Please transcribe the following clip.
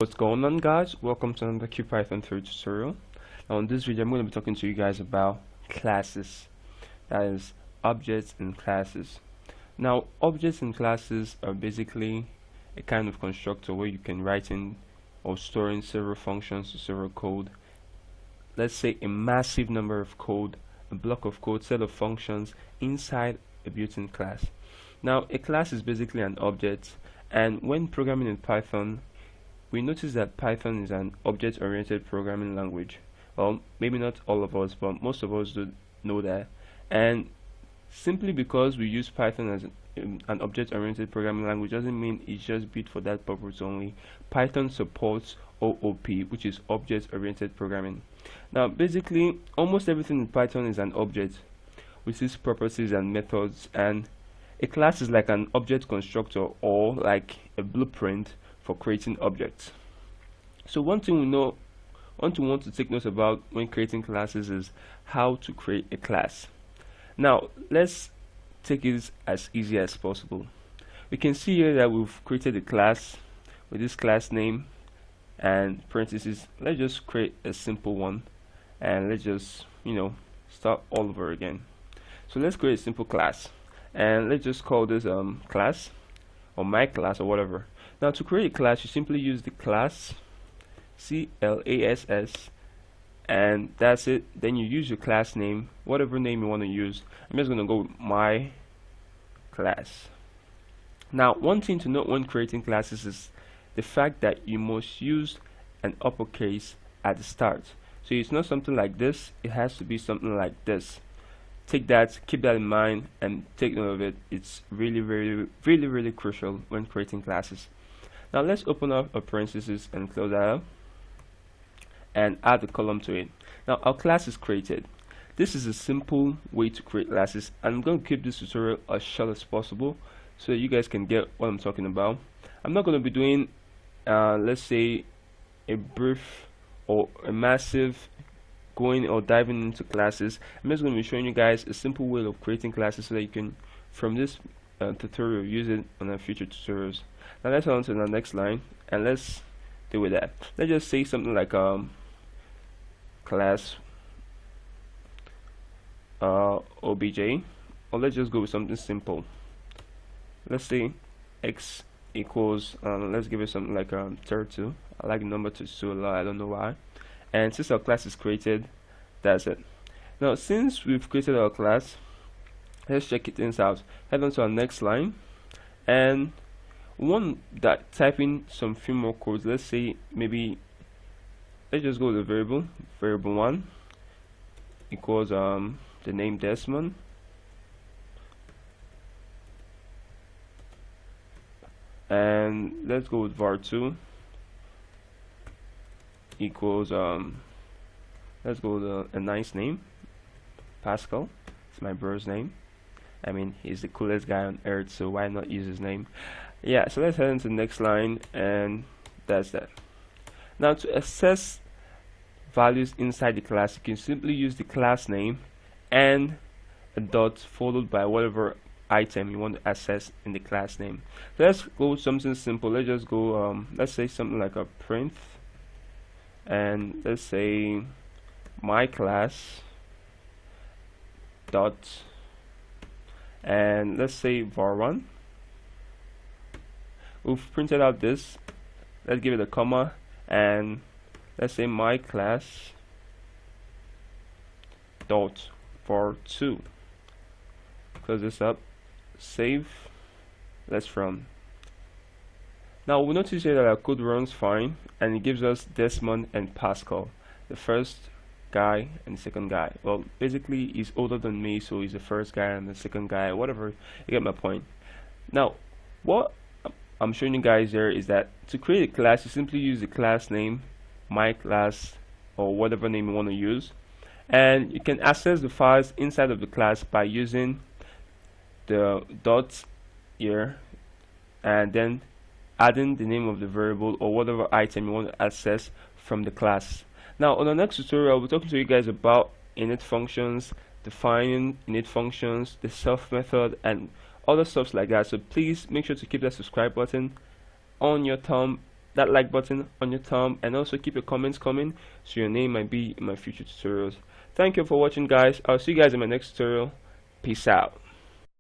What's going on, guys? Welcome to another Qpython 3 tutorial. Now in this video I'm going to be talking to you guys about classes, that is objects and classes. Now objects and classes are basically a kind of constructor where you can write in or store in several functions or several code. Let's say a massive number of code, a block of code, set of functions inside a built-in class. Now a class is basically an object, and when programming in Python we notice that Python is an object-oriented programming language. Well, maybe not all of us, but most of us do know that. And simply because we use Python as an object-oriented programming language doesn't mean it's just built for that purpose only. Python supports OOP, which is object-oriented programming. Now, basically, almost everything in Python is an object with its properties and methods, and a class is like an object constructor or like a blueprint for creating objects. So one thing we want to take note about when creating classes is how to create a class. Now let's take it as easy as possible. We can see here that we've created a class with this class name and parentheses. Let's just create a simple one and let's just start all over again. So let's create a simple class and let's just call this class or my class or whatever. Now to create a class you simply use the class CLASS and that's it. Then you use your class name, whatever name you want to use. I'm just going to go with my class. Now one thing to note when creating classes is the fact that you must use an uppercase at the start. So it's not something like this, it has to be something like this. Keep that in mind and take note of it. It's really crucial when creating classes. Now let's open up a parenthesis and close that up and add a column to it. Now our class is created. This is a simple way to create classes. I'm going to keep this tutorial as short as possible so that you guys can get what I'm talking about. I'm not going to be doing let's say a brief or a massive going or diving into classes. I'm just going to be showing you guys a simple way of creating classes so that you can from this tutorial use it on our future tutorials. Now let's go on to the next line and let's deal with that. Let's just say something like class obj, or let's just go with something simple. Let's say x equals let's give it something like 32. I like the number 32 a lot, I don't know why. And since our class is created, that's it. Now since we've created our class, let's check things out. Head on to our next line and type in some few more codes. Let's say maybe let's just go with the variable 1 equals the name Desmond, and let's go with var2 equals let's go with a nice name, Pascal. It's my bro's name. I mean, he's the coolest guy on earth, so why not use his name? Yeah, so let's head into the next line, and that's that. Now to access values inside the class, you can simply use the class name and a dot followed by whatever item you want to access in the class name. So let's go with something simple. Let's just go let's say something like a print, and let's say my class dot, and let's say var1. We've printed out this. Let's give it a comma and let's say my class dot var2. Close this up, save, let's run. Now we notice here that our code runs fine and it gives us Desmond and Pascal, the first guy and the second guy. Well, basically he's older than me, so he's the first guy and the second guy, whatever. You get my point. Now what I'm showing you guys here is that to create a class, you simply use the class name, my class, or whatever name you want to use, and you can access the files inside of the class by using the dots here and then adding the name of the variable or whatever item you want to access from the class. Now on the next tutorial I'll be talking to you guys about init functions, defining init functions, the self method, and other stuff like that. So please make sure to keep that subscribe button on your thumb that like button on your thumb, and also keep your comments coming so your name might be in my future tutorials. Thank you for watching, guys. I'll see you guys in my next tutorial. Peace out.